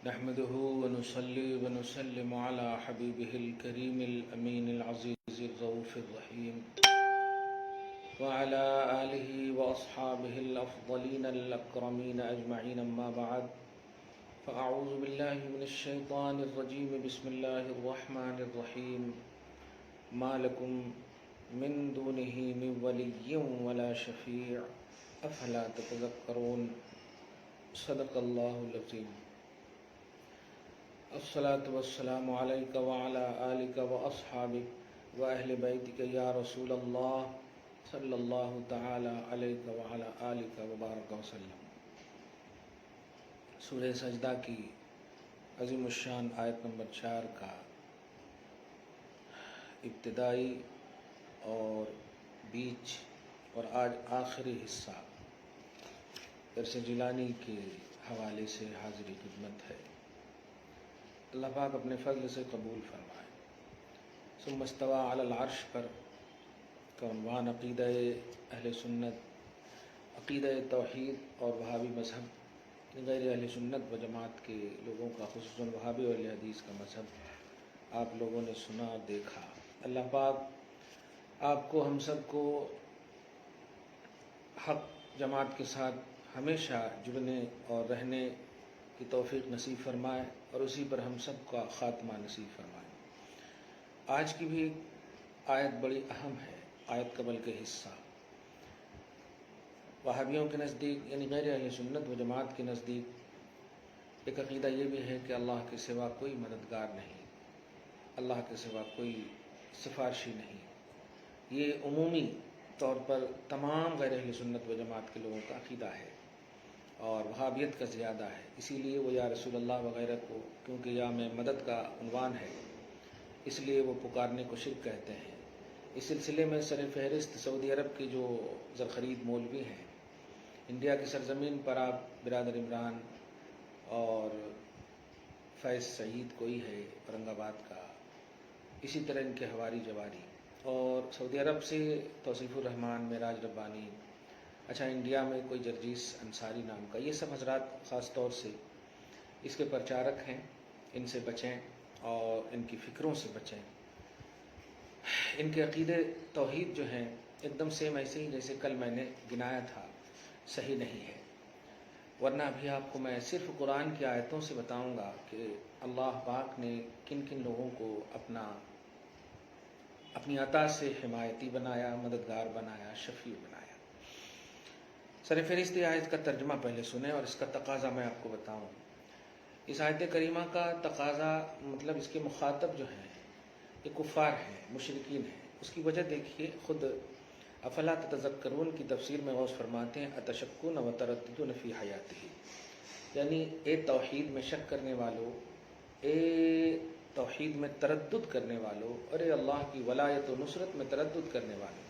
نحمده ونصلي ونسلم على حبيبه الكريم الأمين العزيز الرؤوف الرحيم وعلى آله وأصحابه الأفضلين الأكرمين أجمعين، أما بعد، فأعوذ بالله من الشيطان الرجيم. بسم الله الرحمن الرحيم. ما لكم من دونه من ولي ولا شفيع أفلا تتذكرون. صدق الله العظيم. الصلاة والسلام عليك وعلى آلك وأصحابك وأهل بيتك يا رسول الله صلی اللہ تعالی علیہ وعلى آلک وبارک وسلم. سورہ سجدہ کی عظیم الشان آیت نمبر 4 کا ابتدائی اور بیچ اور آج آخری حصہ درس جیلانی کے حوالے سے حاضری خدمت ہے. اللہ پاک اپنے فضل سے قبول فرمائے. ثم استوى علی العرش پر کا عنوان عقیدہ اہل سنت، عقیدہ توحید اور وہابی مذہب، غیر اہل سنت و جماعت کے لوگوں کا، خصوصاً وہابی اور اہل حدیث کا مذہب آپ لوگوں نے سنا اور دیکھا. اللہ پاک آپ کو، ہم سب کو حق جماعت کے ساتھ ہمیشہ جڑنے اور رہنے کی توفیق نصیب فرمائے اور اسی پر ہم سب کا خاتمہ نصیب فرمائے. آج کی بھی آیت بڑی اہم ہے، آیت قبل کے حصہ. وہابیوں کے نزدیک یعنی غیر اہل سنت و جماعت کے نزدیک ایک عقیدہ یہ بھی ہے کہ اللہ کے سوا کوئی مددگار نہیں، اللہ کے سوا کوئی سفارشی نہیں. یہ عمومی طور پر تمام غیر اہل سنت و جماعت کے لوگوں کا عقیدہ ہے اور وہابیت کا زیادہ ہے. اسی لیے وہ یا رسول اللہ وغیرہ کو، کیونکہ یا میں مدد کا عنوان ہے، اس لیے وہ پکارنے کو شرک کہتے ہیں. اس سلسلے میں سر فہرست سعودی عرب کے جو زرخرید مولوی ہیں، انڈیا کی سرزمین پر آپ برادر عمران اور فیض سعید کوئی ہے اورنگ آباد کا، اسی طرح ان کے حواری جواری، اور سعودی عرب سے توصیف الرحمان، معراج ربانی، اچھا انڈیا میں کوئی جرجیس انصاری نام کا، یہ سب حضرات خاص طور سے اس کے پرچارک ہیں. ان سے بچیں اور ان کی فکروں سے بچیں. ان کے عقیدے توحید جو ہیں ایک دم سیم ایسے ہی جیسے کل میں نے گنایا تھا، صحیح نہیں ہے. ورنہ ابھی آپ کو میں صرف قرآن کی آیتوں سے بتاؤں گا کہ اللہ پاک نے کن کن لوگوں کو اپنی عطا سے حمایتی بنایا، مددگار بنایا، شفیع بنایا. سر فہرست آیت کا ترجمہ پہلے سنیں اور اس کا تقاضا میں آپ کو بتاؤں. اس آیت کریمہ کا تقاضا مطلب اس کے مخاطب جو ہیں یہ کفار ہیں، مشرکین ہیں. اس کی وجہ دیکھیے خود افلا تتذکرون کی تفسیر میں غوث فرماتے ہیں اتشکون و ترددون فی حیاتہ، یعنی اے توحید میں شک کرنے والو، اے توحید میں تردد کرنے والو، اور اے اللہ کی ولایت و نصرت میں تردد کرنے والو.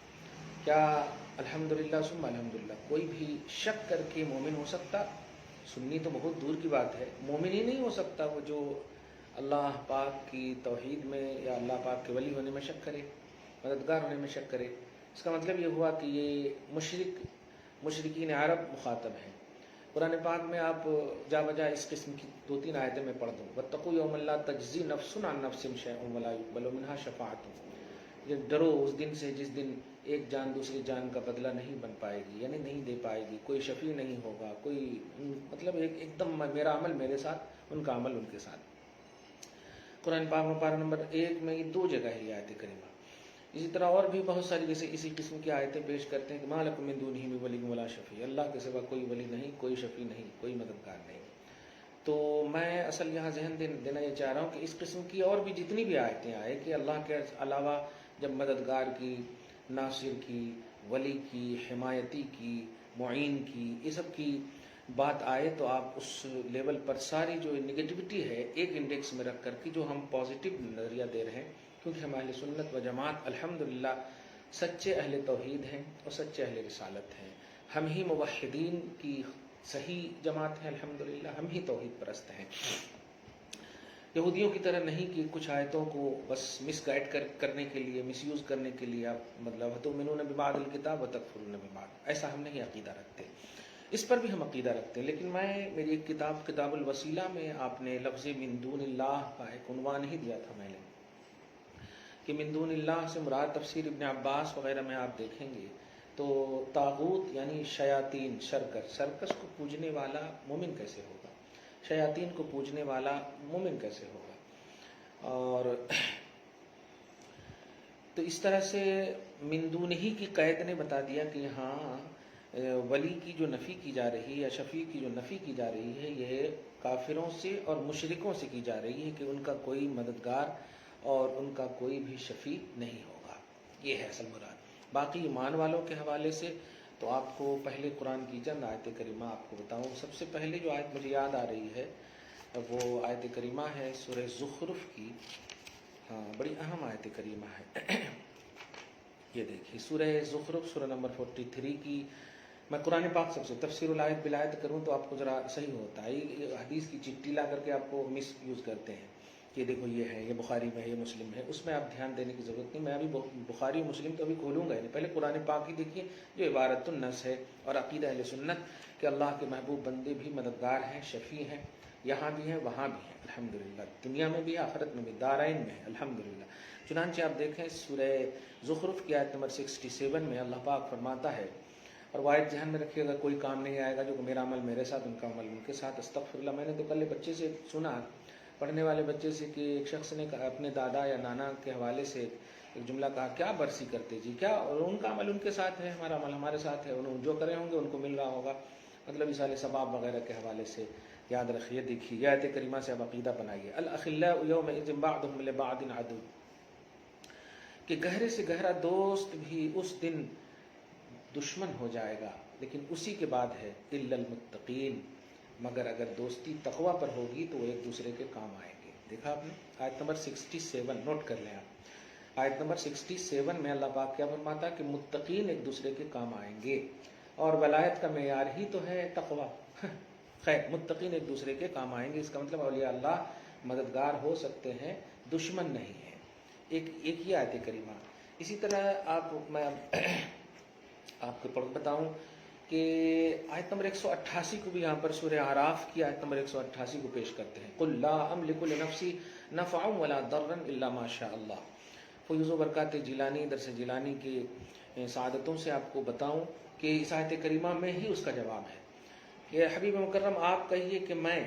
کیا الحمدللہ ثم الحمدللہ کوئی بھی شک کر کے مومن ہو سکتا؟ سنی تو بہت دور کی بات ہے، مومن ہی نہیں ہو سکتا وہ جو اللہ پاک کی توحید میں یا اللہ پاک کے ولی ہونے میں شک کرے، مددگار ہونے میں شک کرے. اس کا مطلب یہ ہوا کہ یہ مشرکین عرب مخاطب ہیں. قرآن پاک میں آپ جا بجا اس قسم کی 2-3 آیتیں میں پڑھ دوں. واتقوا یوما لا تجزی نفس عن نفس شیئا ولا یقبل منها شفاعۃ. یہ ڈرو اس دن سے جس دن ایک جان دوسری جان کا بدلہ نہیں بن پائے گی، یعنی نہیں دے پائے گی، کوئی شفیع نہیں ہوگا، کوئی مطلب ایک دم میرا عمل میرے ساتھ، ان کا عمل ان کے ساتھ. قرآن پاک میں پارہ نمبر 1 میں یہ 2 جگہ ہے یہ آیت کریمہ. اسی طرح اور بھی بہت ساری جیسے اسی قسم کی آیتیں پیش کرتے ہیں کہ ما لکم من دونہ من ولی ولا شفیع، اللہ کے سوا کوئی ولی نہیں، کوئی شفیع نہیں، کوئی مددگار نہیں. تو میں اصل یہاں ذہن دینا یہ چاہ رہا ہوں کہ اس قسم کی اور بھی جتنی بھی آیتیں آئے کہ اللہ کے علاوہ جب مددگار کی، ناصر کی، ولی کی، حمایتی کی، معین کی، یہ سب کی بات آئے تو آپ اس لیول پر ساری جو نگیٹیوٹی ہے ایک انڈیکس میں رکھ کر کے جو ہم پازیٹیو نظریہ دے رہے ہیں، کیونکہ ہم اہل سنت و جماعت الحمدللہ سچے اہل توحید ہیں اور سچے اہل رسالت ہیں. ہم ہی موحدین کی صحیح جماعت ہیں الحمدللہ، ہم ہی توحید پرست ہیں. یہودیوں کی طرح نہیں کہ کچھ آیتوں کو بس مس گائڈ کرنے کے لیے، مس یوز کرنے کے لیے آپ مطلب تؤمنون ببعض الکتاب وتکفرون ببعض، ایسا ہم نہیں عقیدہ رکھتے. اس پر بھی ہم عقیدہ رکھتے ہیں. لیکن میری ایک کتاب الوسیلہ میں آپ نے لفظ من دون اللہ کا ایک عنوان ہی دیا تھا میں نے کہ من دون اللہ سے مراد تفسیر ابن عباس وغیرہ میں آپ دیکھیں گے تو طاغوت یعنی شیاطین، سرکس کو پوجنے والا مومن کیسے ہوگا، شیاطین کو پوجنے والا مومن کیسے ہوگا. اور تو اس طرح سے من دون ہی کی قید نے بتا دیا کہ یہاں ولی کی جو نفی کی جا رہی ہے یا شفیع کی جو نفی کی جا رہی ہے یہ کافروں سے اور مشرکوں سے کی جا رہی ہے کہ ان کا کوئی مددگار اور ان کا کوئی بھی شفیع نہیں ہوگا. یہ ہے اصل مراد. باقی ایمان والوں کے حوالے سے تو آپ کو پہلے قرآن کی چند آیت کریمہ آپ کو بتاؤں. سب سے پہلے جو آیت مجھے یاد آ رہی ہے وہ آیت کریمہ ہے سورہ زخرف کی. ہاں، بڑی اہم آیت کریمہ ہے. یہ دیکھیے سورہ زخرف سورہ نمبر 43 کی. میں قرآن پاک سب سے تفسیر الآیت بالآیت کروں تو آپ کو ذرا صحیح ہوتا ہے. یہ حدیث کی چٹی لا کر کے آپ کو مس یوز کرتے ہیں کہ دیکھو یہ ہے، یہ بخاری میں ہے، یہ مسلم ہے. اس میں آپ دھیان دینے کی ضرورت نہیں. میں ابھی بخاری مسلم تو ابھی کھولوں گا ہی نہیں. پہلے قرآن پاک ہی دیکھیے جو عبارت النص ہے اور عقیدہ اہل سنت کہ اللہ کے محبوب بندے بھی مددگار ہیں، شفیع ہیں، یہاں بھی ہیں وہاں بھی ہیں الحمدللہ، دنیا میں بھی آخرت میں بھی، دارین میں ہے الحمدللہ. چنانچہ آپ دیکھیں سورہ زخرف کی آیت نمبر 67 میں اللہ پاک فرماتا ہے، اور وہ آیت ذہن میں رکھیے گا، کوئی کام نہیں آئے گا جو کہ میرا عمل میرے ساتھ، ان کا عمل ان کے ساتھ. استغفر اللہ. میں نے تو کل بچے سے سنا، پڑھنے والے بچے سے، کہ ایک شخص نے اپنے دادا یا نانا کے حوالے سے ایک جملہ کہا، کیا برسی کرتے جی، کیا ان کا عمل ان کے ساتھ ہے، ہمارا عمل ہمارے ساتھ ہے، انہوں جو کرے ہوں گے ان کو مل رہا ہوگا. مطلب اصال ثواب وغیرہ کے حوالے سے یاد رکھیے. دیکھیے یہ آیت کریمہ سے اب عقیدہ بنائیے. الاخلاء یومئذ بعضهم لبعض عدو، کہ گہرے سے گہرا دوست بھی اس دن دشمن ہو جائے گا، لیکن اسی کے بعد ہے الا المتقین، مگر اگر دوستی تقوی پر ہوگی تو وہ ایک دوسرے کے کام آئیں گے. دیکھا آپ نے آیت نمبر 67، نوٹ کر لیں آپ. آیت نمبر 67 میں اللہ پاک کیا فرماتا کہ متقین ایک دوسرے کے کام آئیں گے، اور ولایت کا معیار ہی تو ہے تقوی. خیر، متقین ایک دوسرے کے کام آئیں گے، اس کا مطلب اولیاء اللہ مددگار ہو سکتے ہیں، دشمن نہیں ہیں. ایک یہ آیت کریمہ. اسی طرح میں آپ کو پڑھ بتاؤں کہ آیت نمبر 188 کو بھی یہاں پر سورہ اعراف کی آیت نمبر 188 کو پیش کرتے ہیں. قل لا املک لنفسی نفعا ولا ضرا الا ما شاء اللہ. فیض و برکات جیلانی، درس جیلانی کی سعادتوں سے آپ کو بتاؤں کہ اس آیت کریمہ میں ہی اس کا جواب ہے کہ حبیب مکرم آپ کہیے کہ میں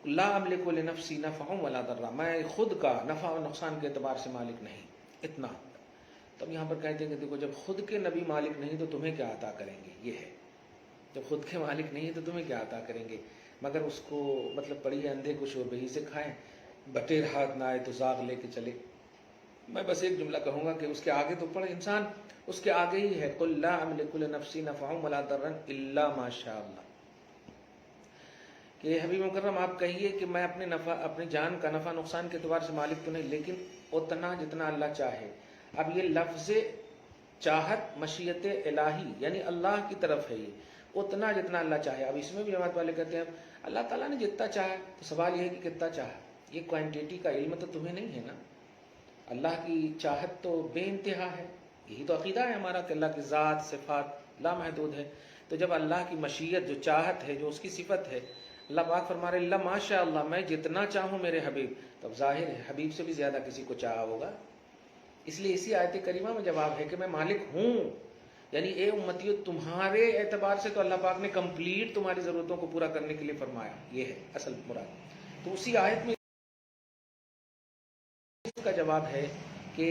لا املک لنفسی نفعا ولا ضرا، میں خود کا نفع و نقصان کے اعتبار سے مالک نہیں. اتنا. تب یہاں پر کہتے ہیں کہ دیکھو جب خود کے نبی مالک نہیں تو تمہیں کیا عطا کریں گے. یہ ہے جب خود کے مالک نہیں تو تمہیں کیا عطا کریں گے. مگر اس کو مطلب پڑی ہے اندھے کو شوربے ہی سے کھائیں، بٹیر ہاتھ نہ آئے تو زاغ لے کے چلے. میں بس ایک جملہ کہوں گا کہ اس کے آگے تو پڑھے انسان، اس کے آگے ہی ہے قل لا املک لنفسی نفعا ولا ضرا الا ما شاء اللہ. کہ حبیب مکرم آپ کہیے کہ میں اپنے جان کا نفع نقصان کے اعتبار سے مالک تو نہیں، لیکن اتنا جتنا اللہ چاہے. اب یہ لفظ چاہت مشیت الہی یعنی اللہ کی طرف ہے، یہ اتنا جتنا اللہ چاہے. اب اس میں بھی جماعت والے کہتے ہیں اللہ تعالیٰ نے جتنا چاہا، تو سوال یہ ہے کہ کتنا چاہا. یہ کوانٹیٹی کا علم تو تمہیں نہیں ہے نا. اللہ کی چاہت تو بے انتہا ہے. یہی تو عقیدہ ہے ہمارا کہ اللہ کی ذات صفات لامحدود ہے. تو جب اللہ کی مشیت جو چاہت ہے، جو اس کی صفت ہے، اللہ پاک فرما رہے اللہ ماشاء اللہ، میں جتنا چاہوں میرے حبیب، تب ظاہر ہے حبیب سے بھی زیادہ کسی کو چاہا ہوگا. اس لیے اسی آیت کریمہ میں جواب ہے کہ میں مالک ہوں. یعنی اے امتیو تمہارے اعتبار سے تو اللہ پاک نے کمپلیٹ تمہاری ضرورتوں کو پورا کرنے کے لیے فرمایا. یہ ہے اصل مراد. تو اسی آیت میں اس کا جواب ہے کہ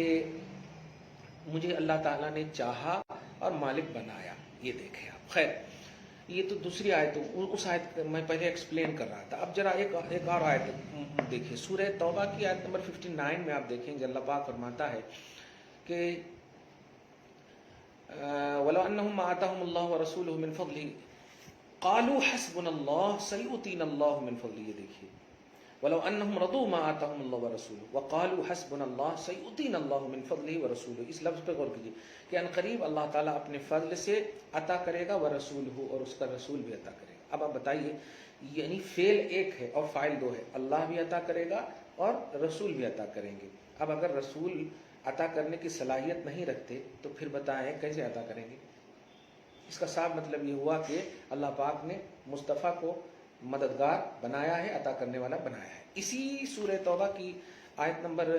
مجھے اللہ تعالیٰ نے چاہا اور مالک بنایا. یہ دیکھیں آپ. خیر، یہ تو دوسری آیت، اس آیت میں پہلے ایکسپلین کر رہا تھا. اب ذرا ایک اور آیت دیکھیے سورہ توبہ کی آیت نمبر 59 میں آپ دیکھیں گے اللہ پاک فرماتا ہے کہ وَلَوْ أَنَّهُمْ مَا آتَاهُمُ اللَّهُ وَرَسُولُهُ مِنْ فَضْلِهِ قَالُوا حَسْبُنَا اللَّهُ سَيُؤْتِينَا اللَّهُ مِنْ فَضْلِهِ. یہ دیکھیے وَلَوْ أَنَّهُمْ رَضُوا مَا آتَاهُمُ اللَّهُ وَرَسُولُهُ وَقَالُوا حَسْبُنَا اللَّهُ سَيُؤْتِينَا اللَّهُ مِنْ فَضْلِهِ وَرَسُولُهُ. اس لفظ پہ غور کیجیے کہ ان قریب اللہ تعالیٰ اپنے فضل سے عطا کرے گا، ورسولہ، اور اس کا رسول بھی عطا کرے گا. اب آپ بتائیے، یعنی فعل ایک ہے اور فاعل دو ہے. اللہ بھی عطا کرے گا اور رسول بھی عطا کریں گے. اب اگر رسول عطا کرنے کی صلاحیت نہیں رکھتے تو پھر بتائیں کیسے عطا کریں گے. اس کا صاف مطلب یہ ہوا کہ اللہ پاک نے مصطفیٰ کو مددگار بنایا ہے، عطا کرنے والا بنایا ہے۔ اسی سورہ توبہ کی آیت نمبر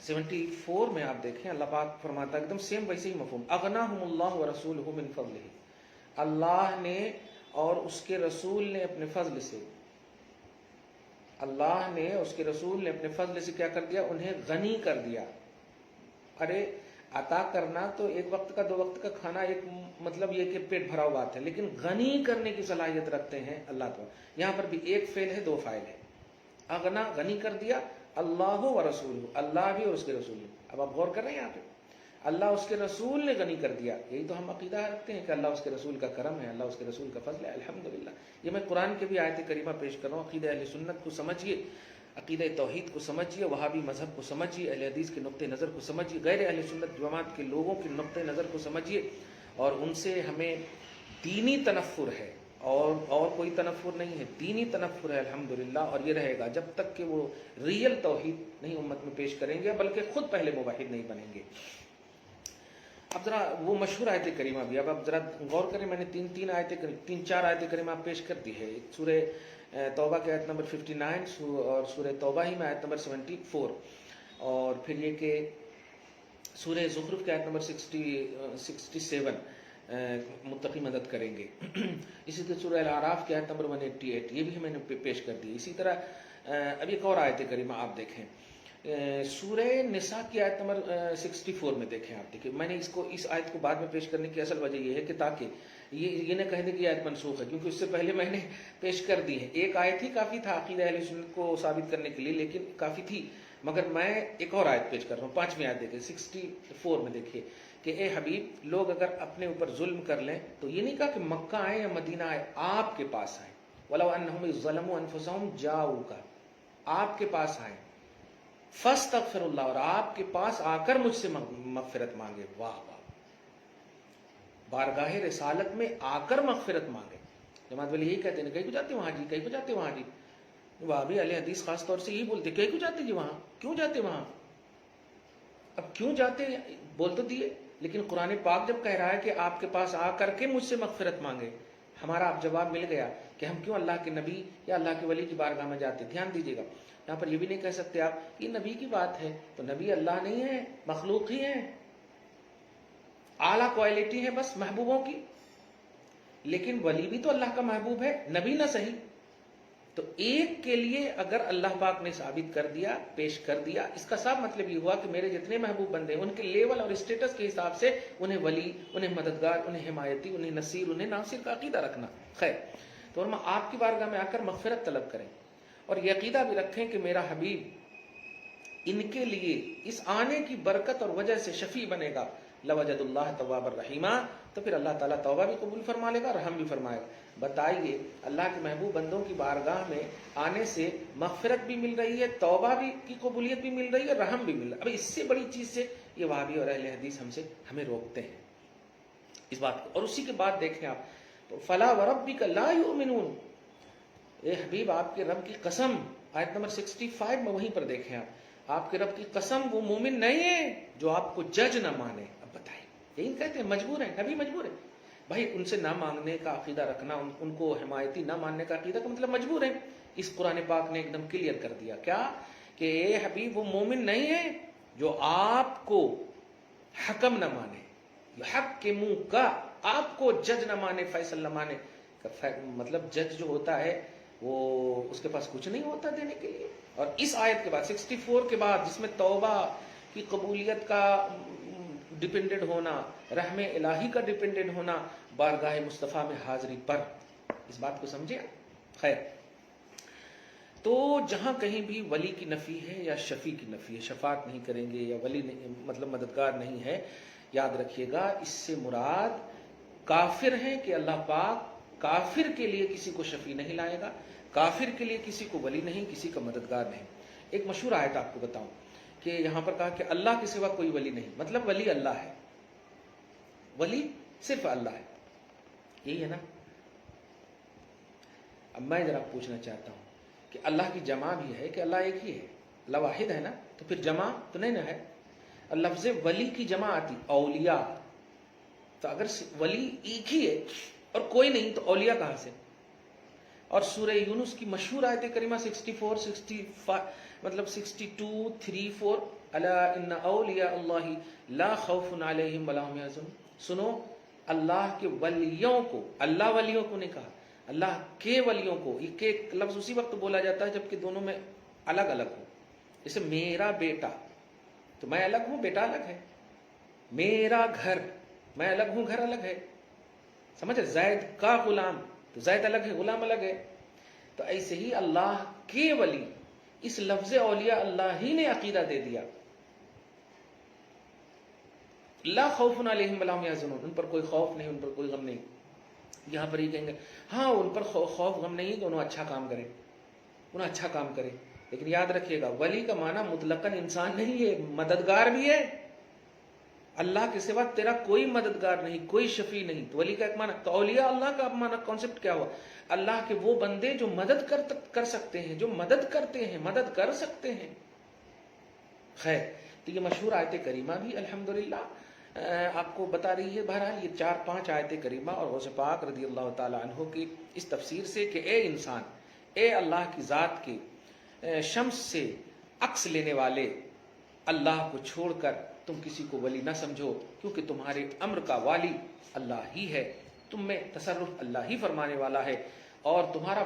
74 میں آپ دیکھیں اللہ پاک فرماتا ہے ایک دم سیم ویسے ہی مفہوم، اغناہم اللہ ورسولہ من فضلہ، اللہ نے اور اس کے رسول نے اپنے فضل سے، اللہ نے اس کے رسول نے اپنے فضل سے کیا کر دیا؟ انہیں غنی کر دیا۔ ارے عطا کرنا تو ایک وقت کا 2 وقت کا کھانا ایک مطلب یہ کہ پیٹ بھرا ہوا بات ہے، لیکن غنی کرنے کی صلاحیت رکھتے ہیں اللہ تعالیٰ۔ یہاں پر بھی ایک فعل ہے 2 فاعل ہے، اغنا غنی کر دیا، اللہ و رسول، اللہ بھی اور اس کے رسول نے۔ اب آپ غور کر رہے ہیں یہاں پہ اللہ اس کے رسول نے غنی کر دیا، یہی تو ہم عقیدہ رکھتے ہیں کہ اللہ اس کے رسول کا کرم ہے، اللہ اس کے رسول کا فضل ہے، الحمدللہ۔ یہ میں قرآن کے بھی آیت کریمہ پیش کر رہا ہوں، عقیدہ اہل سنت کو سمجھیے، عقیدہ توحید کو سمجھیے، وہابی مذہب کو سمجھیے، اہل حدیث کے نقطہ نظر کو سمجھیے، غیر اہل سنت جماعت کے لوگوں کے نقطہ نظر کو سمجھیے، اور ان سے ہمیں دینی تنفر ہے اور کوئی تنفر نہیں ہے، دینی تنفر ہے الحمدللہ، اور یہ رہے گا جب تک کہ وہ ریئل توحید نہیں امت میں پیش کریں گے، بلکہ خود پہلے موحد نہیں بنیں گے۔ اب ذرا وہ مشہور آیت کریمہ بھی اب ذرا غور کریں، میں نے تین چار آیت کریمہ پیش کر دی ہے، ایک سورہ توبہ کے آیت نمبر 59 اور سورہ توبہ ہی میں آیت نمبر 74، اور پھر یہ کہ سورہ زخرف کے آیت نمبر 67 متقی مدد کریں گے، اسی طرح سورہ الاعراف کے آیت نمبر 188 یہ بھی میں نے پیش کر دی۔ اسی طرح اب ایک اور آیت کریمہ آپ دیکھیں، سورہ نساء کی آیت نمبر 64 میں دیکھیں، آپ دیکھیں میں نے اس آیت کو بعد میں پیش کرنے کی اصل وجہ یہ ہے کہ تاکہ یہ نہ کہہ دیں کہ یہ آیت منسوخ ہے، کیونکہ اس سے پہلے میں نے پیش کر دی ہے، ایک آیت ہی کافی تھا عقیدہ اہل سنت کو ثابت کرنے کے لیے، لیکن کافی تھی، مگر میں ایک اور آیت پیش کر رہا ہوں، 5ویں آیت دیکھیں 64 میں دیکھیے کہ اے حبیب لوگ اگر اپنے اوپر ظلم کر لیں تو یہ نہیں کہا کہ مکہ آئیں یا مدینہ آئیں، آپ کے پاس آئیں، وَلَوْ أَنَّهُمْ ظَلَمُوا أَنفُسَهُمْ جَاءُوكَ، آپ کے پاس آئیں، فَاسْتَغْفِرُ اللَّهَ، اور آپ کے پاس آ کر مجھ سے مغفرت مانگے۔ واہ واہ، بارگاہ رسالت میں آ کر مغفرت مانگے۔ جماعت والے یہی کہتے ہیں، کہیں کو جاتے وہاں جی، کہیں کو جاتے وہاں جی، وہابی اہل حدیث خاص طور سے یہی بولتے، کہیں کو جاتے جی وہاں، کیوں جاتے وہاں؟ اب کیوں جاتے بول تو دیے، لیکن قرآن پاک جب کہہ رہا ہے کہ آپ کے پاس آ کر کے مجھ سے مغفرت مانگے، ہمارا اب جواب مل گیا کہ ہم کیوں اللہ کے نبی یا اللہ کے ولی کی بارگاہ میں جاتے۔ دھیان دیجیے گا، یہاں پر یہ بھی نہیں کہہ سکتے آپ یہ نبی کی بات ہے، تو نبی اللہ نہیں ہے، مخلوق ہی ہے، اعلیٰ کوالٹی ہے بس محبوبوں کی، لیکن ولی بھی تو اللہ کا محبوب ہے، نبی نہ صحیح۔ تو ایک کے لیے اگر اللہ پاک نے ثابت کر دیا، پیش کر دیا، اس کا صاف مطلب یہ ہوا کہ میرے جتنے محبوب بندے ہیں ان کے لیول اور اسٹیٹس کے حساب سے انہیں ولی، انہیں مددگار، انہیں حمایتی، انہیں نصیر، انہیں ناصر کا عقیدہ رکھنا۔ خیر، تو ہم آپ کی بارگاہ میں آ کر مغفرت طلب کریں، اور یہ عقیدہ بھی رکھیں کہ میرا حبیب ان کے لیے اس آنے کی برکت اور وجہ سے شفیع بنے گا، لوجد اللہ تواب الرحیمہ، تو پھر اللہ تعالیٰ توبہ بھی قبول فرما لے گا، رحم بھی فرمائے گا۔ بتائیے اللہ کے محبوب بندوں کی بارگاہ میں آنے سے مغفرت بھی مل رہی ہے، توبہ بھی کی قبولیت بھی مل رہی ہے، رحم بھی مل رہا ہے، اب اس سے بڑی چیز سے یہ وہابی اور اہل حدیث ہمیں روکتے ہیں اس بات کو۔ اور اسی کے بعد دیکھیں آپ تو فلا وربک لا یؤمنون، اے حبیب آپ کے رب کی قسم، آیت نمبر 65 میں وہیں پر دیکھیں آپ کے رب کی قسم وہ مومن نہیں ہے جو آپ کو جج نہ مانے۔ اب بتائیں، یہی کہتے ہیں مجبور ہیں، نبی مجبور ہے بھائی، ان سے نہ مانگنے کا عقیدہ رکھنا، ان کو حمایتی نہ ماننے کا عقیدہ کا مطلب مجبور ہے۔ اس قرآن پاک نے ایک دم کلیئر کر دیا کیا کہ اے حبیب وہ مومن نہیں ہے جو آپ کو حکم نہ مانے، یحکموا کا، آپ کو جج نہ مانے، فیصل نہ مانے، مطلب جج جو ہوتا ہے وہ اس کے پاس کچھ نہیں ہوتا دینے کے لیے۔ اور اس آیت کے بعد 64 کے بعد جس میں توبہ کی قبولیت کا ڈیپینڈنٹ ہونا، رحم الہی کا ڈیپینڈنٹ ہونا بارگاہ مصطفیٰ میں حاضری پر، اس بات کو سمجھے؟ خیر، تو جہاں کہیں بھی ولی کی نفی ہے یا شفیع کی نفی ہے، شفاعت نہیں کریں گے یا ولی نہیں، مطلب مددگار نہیں ہے، یاد رکھیے گا اس سے مراد کافر ہیں کہ اللہ پاک کافر کے لیے کسی کو شفیع نہیں لائے گا، کافر کے لیے کسی کو ولی نہیں، کسی کا مددگار نہیں۔ ایک مشہور آیت آپ کو بتاؤں کہ یہاں پر کہا کہ اللہ کے سوا کوئی ولی نہیں، مطلب ولی اللہ ہے، ولی صرف اللہ ہے، یہی ہے نا؟ اب میں ذرا پوچھنا چاہتا ہوں کہ اللہ کی جمع بھی ہے کہ اللہ ایک ہی ہے؟ اللہ واحد ہے نا، تو پھر جمع تو نہیں نہ ہے۔ لفظ ولی کی جمع آتی اولیاء، تو اگر ولی ایک ہی ہے اور کوئی نہیں تو اولیاء کہاں سے؟ اور سورہ یونس کی مشہور آیت کریمہ 64 65 مطلب 62 34 الا ان اولیاء اللہ لا خوف علیہم ولا هم يحزنون. سنو اللہ کے ولیوں کو، اللہ ولیوں کو نہیں کہا، اللہ کے ولیوں کو. یہ کے لفظ اسی وقت بولا جاتا ہے جبکہ دونوں میں الگ الگ ہو. جیسے میرا بیٹا، تو میں الگ ہوں، بیٹا الگ ہے. میرا گھر، میں الگ ہوں، گھر الگ ہے. سمجھے؟ زید کا غلام، تو زید الگ ہے، غلام الگ ہے. تو ایسے ہی اللہ کے ولی، اس لفظ اولیاء اللہ ہی نے عقیدہ دے دیا. لا خوف علیہم ولا هم يحزنون، ان پر کوئی خوف نہیں، ان پر کوئی غم نہیں. یہاں پر یہ کہیں گے ہاں ان پر خوف غم نہیں کہ انہوں اچھا کام کرے، انہوں اچھا کام کرے. لیکن یاد رکھیے گا ولی کا معنی مطلقاً انسان نہیں ہے، مددگار بھی ہے. اللہ کے سوا تیرا کوئی مددگار نہیں، کوئی شفیع نہیں. تو ولی کا ایک معنی. تو اولیاء اللہ کا معنی کانسیپٹ کیا ہوا؟ اللہ کے وہ بندے جو مدد کر سکتے ہیں، جو مدد کرتے ہیں، مدد کر سکتے ہیں. خیر، تو یہ مشہور آیت کریمہ بھی الحمدللہ آپ کو بتا رہی ہے. بہرحال یہ 4-5 آیت کریمہ اور غوث پاک رضی اللہ تعالی عنہ کی اس تفسیر سے کہ اے انسان، اے اللہ کی ذات کے شمس سے عکس لینے والے، اللہ کو چھوڑ کر تم کسی کو ولی نہ سمجھو، کیونکہ تمہارے امر کا والی اللہ ہی ہے، تم میں تصرف اللہ ہی فرمانے والا ہے، اور تمہارا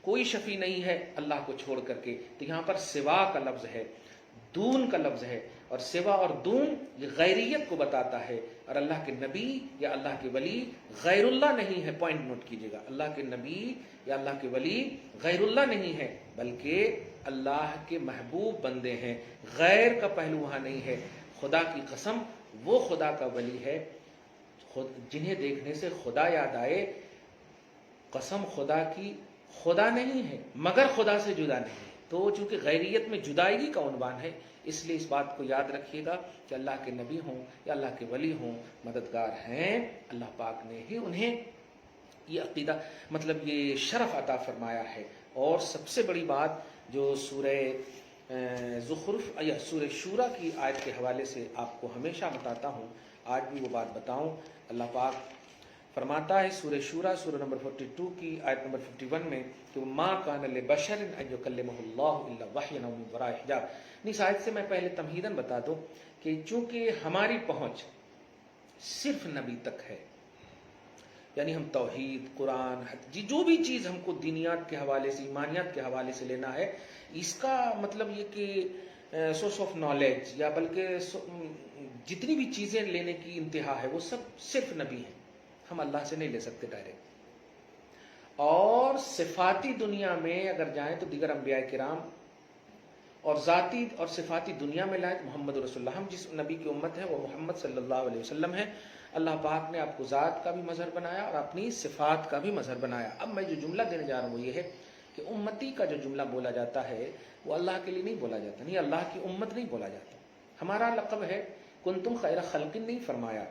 کوئی شفیع نہیں ہے اللہ کو چھوڑ کر کے. تو یہاں پر سوا کا لفظ ہے، دون کا لفظ ہے، اور سوا اور دون یہ غیریت کو بتاتا ہے. اور اللہ کے نبی یا اللہ کے ولی غیر اللہ نہیں ہے. پوائنٹ نوٹ کیجئے گا، اللہ کے نبی یا اللہ کے ولی غیر اللہ نہیں ہے، بلکہ اللہ کے محبوب بندے ہیں. غیر کا پہلو وہاں نہیں ہے. خدا کی قسم وہ خدا کا ولی ہے جنہیں دیکھنے سے خدا یاد آئے. قسم خدا کی، خدا نہیں ہے مگر خدا سے جدا نہیں ہے. تو چونکہ غیریت میں جدائی کا عنوان ہے، اس لیے اس بات کو یاد رکھیے گا کہ اللہ کے نبی ہوں یا اللہ کے ولی ہوں، مددگار ہیں. اللہ پاک نے ہی انہیں یہ عقیدہ مطلب یہ شرف عطا فرمایا ہے. اور سب سے بڑی بات جو سورہ زخرف یا سورہ شورا کی آیت کے حوالے سے آپ کو ہمیشہ بتاتا ہوں، آج بھی وہ بات بتاؤں. اللہ پاک فرماتا ہے سورہ شورا سورہ نمبر 42 کی آیت نمبر 51 میں کہ ما کان لبشر ان یکلمہ اللہ الا وحیا او من وراء حجاب. اس آیت سے میں پہلے تمہیداً بتا دوں کہ چونکہ ہماری پہنچ صرف نبی تک ہے، یعنی ہم توحید، قرآن، جو بھی چیز ہم کو دینیات کے حوالے سے، ایمانیات کے حوالے سے لینا ہے، اس کا مطلب یہ کہ سورس آف نالج یا بلکہ جتنی بھی چیزیں لینے کی انتہا ہے وہ سب صرف نبی ہیں. ہم اللہ سے نہیں لے سکتے ڈائریکٹ. اور صفاتی دنیا میں اگر جائیں تو دیگر انبیاء کرام، اور ذاتی اور صفاتی دنیا میں لائیں محمد رسول اللہ. ہم جس نبی کی امت ہے وہ محمد صلی اللہ علیہ وسلم ہے. اللہ پاک نے آپ کو ذات کا بھی مظہر بنایا اور اپنی صفات کا بھی مظہر بنایا. اب میں جو جملہ دینے جا رہا ہوں وہ یہ ہے کہ امتی کا جو جملہ بولا جاتا ہے وہ اللہ کے لیے نہیں بولا جاتا، نہیں اللہ کی امت نہیں بولا جاتا. ہمارا لقب ہے کنتم خیر خلق نہیں فرمایا،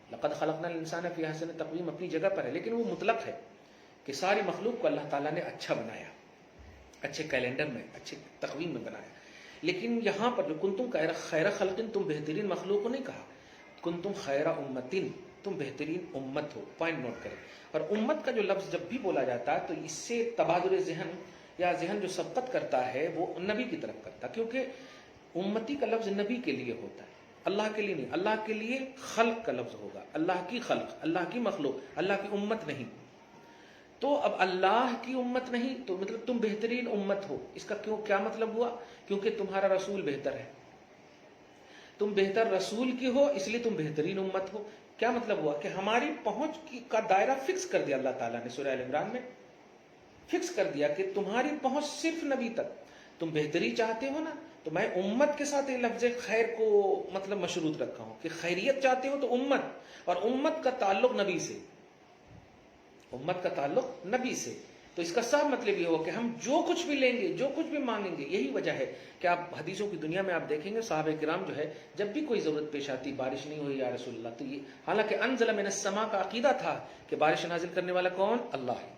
لقد خلقنا الانسان فی احسن تقویم اپنی جگہ پر ہے، لیکن وہ مطلق ہے کہ ساری مخلوق کو اللہ تعالیٰ نے اچھا بنایا، اچھے کیلنڈر میں، اچھے تقویم میں بنایا. لیکن یہاں پر جو کنتم خیر خلق، تم بہترین مخلوق کو نہیں کہا، کنتم خیر امتن، تم بہترین امت ہو. پوائنٹ نوٹ کریں. اور امت کا جو لفظ جب بھی بولا جاتا ہے تو اس سے تبادل ذہن یا ذہن جو سبقت کرتا ہے وہ نبی کی طرف کرتا ہے، کیونکہ امتی کا لفظ نبی کے لیے ہوتا ہے، اللہ کے لیے نہیں. اللہ کے لیے خلق کا لفظ ہوگا، اللہ کی خلق، اللہ کی مخلوق، اللہ کی امت نہیں. تو اب اللہ کی امت نہیں تو مطلب تم بہترین امت ہو. اس کا کیا مطلب ہوا؟ کیونکہ تمہارا رسول بہتر ہے، تم بہتر رسول کی ہو اس لیے تم بہترین امت ہو. کیا مطلب ہوا کہ ہماری پہنچ کا دائرہ فکس کر دیا اللہ تعالیٰ نے سورہ ال عمران میں، فکس کر دیا کہ تمہاری پہنچ صرف نبی تک. تم بہتری چاہتے ہو نا، تو میں امت کے ساتھ یہ لفظ خیر کو مطلب مشروط رکھا ہوں کہ خیریت چاہتے ہو تو امت، اور امت کا تعلق نبی سے، امت کا تعلق نبی سے. تو اس کا صاف مطلب یہ ہوا کہ ہم جو کچھ بھی لیں گے، جو کچھ بھی مانگیں گے. یہی وجہ ہے کہ آپ حدیثوں کی دنیا میں آپ دیکھیں گے صحابہ کرام جو ہے جب بھی کوئی ضرورت پیش آتی، بارش نہیں ہوئی یا رسول اللہ، تو یہ حالانکہ انزل من السماء کا عقیدہ تھا کہ بارش نازل کرنے والا کون؟ اللہ ہے.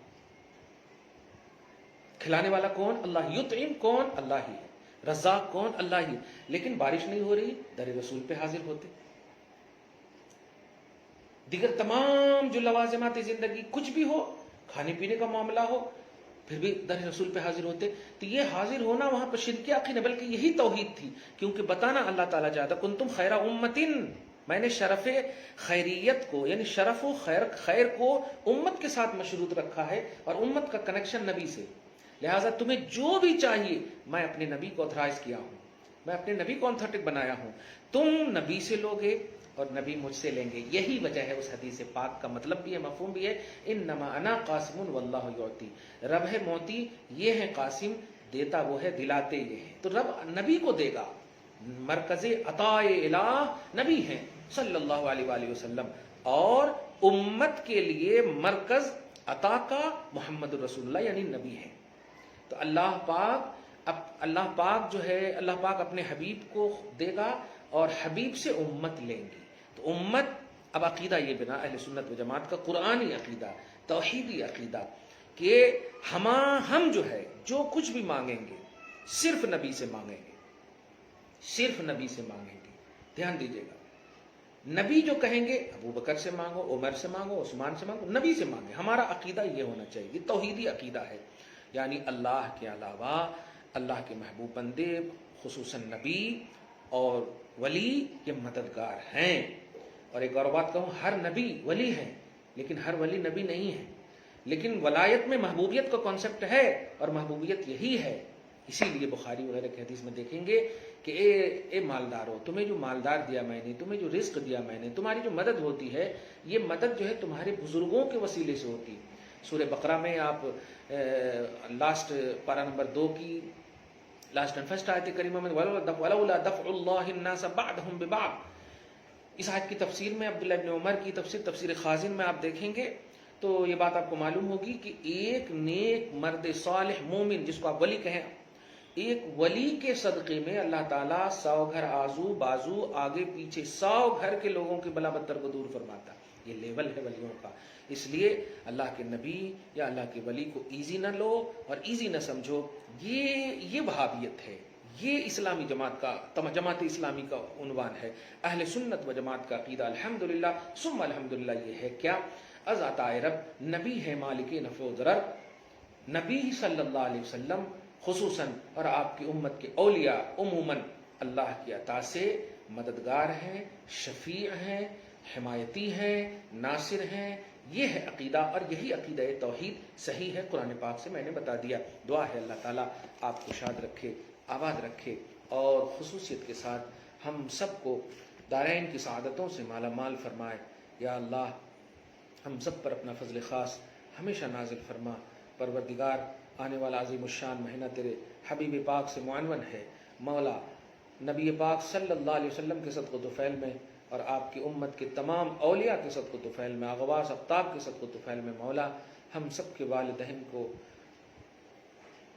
کھلانے والا کون؟ اللہ. یطعم کون؟ اللہ ہی ہے. رزاق کون؟ اللہ ہی. لیکن بارش نہیں ہو رہی، در رسول پہ حاضر ہوتے. دیگر تمام جو لوازمات زندگی کچھ بھی ہو، کھانے پینے کا معاملہ ہو، پھر بھی در رسول پہ حاضر ہوتے. تو یہ حاضر ہونا وہاں پر شرک عقیدہ، بلکہ یہی توحید تھی. کیونکہ بتانا اللہ تعالیٰ چاہتا کنتم خیر امتن، میں نے شرف خیریت کو یعنی شرف و خیر کو امت کے ساتھ مشروط رکھا ہے، اور امت کا کنیکشن نبی سے. لہٰذا تمہیں جو بھی چاہیے میں اپنے نبی کو اتھرائز کیا ہوں، میں اپنے نبی کو انتھرٹک بنایا ہوں. تم نبی سے لوگے اور نبی مجھ سے لیں گے. یہی وجہ ہے اس حدیث پاک کا مطلب بھی ہے، مفہوم بھی ہے. انما انا قاسم واللہ یعطی، رب ہے موتی، یہ ہے قاسم، دیتا وہ ہے، دلاتے یہ ہے. تو رب نبی کو دے گا. مرکز عطاء الہ نبی ہیں صلی اللہ علیہ وآلہ وسلم، اور امت کے لیے مرکز عطا کا محمد الرسول اللہ یعنی نبی ہے. تو اللہ پاک جو ہے، اللہ پاک اپنے حبیب کو دے گا اور حبیب سے امت لیں گی. تو امت، اب عقیدہ یہ بنا اہل سنت و جماعت کا قرآنی عقیدہ، توحیدی عقیدہ، کہ ہم جو ہے جو کچھ بھی مانگیں گے صرف نبی سے مانگیں گے، صرف نبی سے مانگیں گے. دھیان دیجیے گا، نبی جو کہیں گے ابو بکر سے مانگو، عمر سے مانگو، عثمان سے مانگو، نبی سے مانگے. ہمارا عقیدہ یہ ہونا چاہیے، یہ توحیدی عقیدہ ہے. یعنی اللہ کے علاوہ اللہ کے محبوب بندے خصوصاً نبی اور ولی یہ مددگار ہیں. اور ایک اور بات کہوں، ہر نبی ولی ہے لیکن ہر ولی نبی نہیں ہے. لیکن ولایت میں محبوبیت کا کانسیپٹ ہے، اور محبوبیت یہی ہے. اسی لیے بخاری وغیرہ کے حدیث میں دیکھیں گے کہ اے مالدار ہو، تمہیں جو مالدار دیا میں نے، تمہیں جو رزق دیا میں نے، تمہاری جو مدد ہوتی ہے یہ مدد جو ہے تمہارے بزرگوں کے وسیلے سے ہوتی. سورہ بقرہ میں آپ لاسٹ پارہ نمبر 2 کی لاسٹ اینڈ فرسٹ آیت کریمہ میں وَلَوْلَا دَفْعُ اللَّهِ النَّاسَ بَعْضَهُم بِبَعْضٍ، اس آیت کی تفسیر میں عبداللہ ابن عمر کی تفسیر خازن میں آپ دیکھیں گے تو یہ بات آپ کو معلوم ہوگی کہ ایک نیک مرد صالح مومن، جس کو آپ ولی کہیں، ایک ولی کے صدقے میں اللہ تعالیٰ 100 گھر آزو بازو آگے پیچھے 100 گھر کے لوگوں کی بلا بدتر کو دور فرماتا. یہ لیول ہے ولیوں کا. اس لیے اللہ کے نبی یا اللہ کے ولی کو ایزی نہ لو اور ایزی نہ سمجھو. یہ وہابیت ہے، یہ اسلامی جماعت اسلامی کا عنوان ہے. اہل سنت و جماعت کا عقیدہ الحمدللہ ثم الحمدللہ یہ ہے کیا؟ از عطا رب، نبی ہے مالک نفع و ضرر. نبی صلی اللہ علیہ وسلم خصوصاً اور آپ کی امت کے اولیاء عموماً اللہ کی عطا سے مددگار ہیں، شفیع ہیں، حمایتی ہیں، ناصر ہیں. یہ ہے عقیدہ، اور یہی عقیدہ توحید صحیح ہے قرآن پاک سے میں نے بتا دیا. دعا ہے اللہ تعالیٰ آپ کو شاد رکھے، آباد رکھے، اور خصوصیت کے ساتھ ہم سب کو دارین کی سعادتوں سے مالا مال فرمائے. یا اللہ ہم سب پر اپنا فضل خاص ہمیشہ نازل فرما. پروردگار آنے والا عظیم الشان مہینہ تیرے حبیب پاک سے معنون ہے. مولا نبی پاک صلی اللہ علیہ وسلم کے صدق و طفیل میں اور آپ کی امت کے تمام اولیاء کے صدق و طفیل میں، اغواث اقطاب کے صدق و طفیل میں، مولا ہم سب کے والدین کو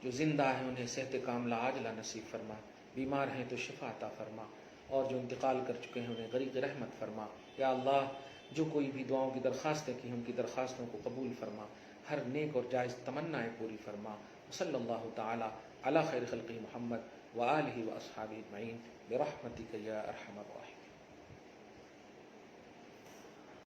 جو زندہ ہیں انہیں صحت کاملہ عاجلہ نصیب فرما، بیمار ہیں تو شفا عطا فرما، اور جو انتقال کر چکے ہیں انہیں غریق رحمت فرما. یا اللہ جو کوئی بھی دعاؤں کی درخواستیں کی ان کی درخواستوں کو قبول فرما، ہر نیک اور جائز تمنائیں پوری فرما. صلی اللہ تعالی علی خیر خلقہ محمد وآلہ واصحابہ اجمعین برحمتک یا ارحم الراحمین.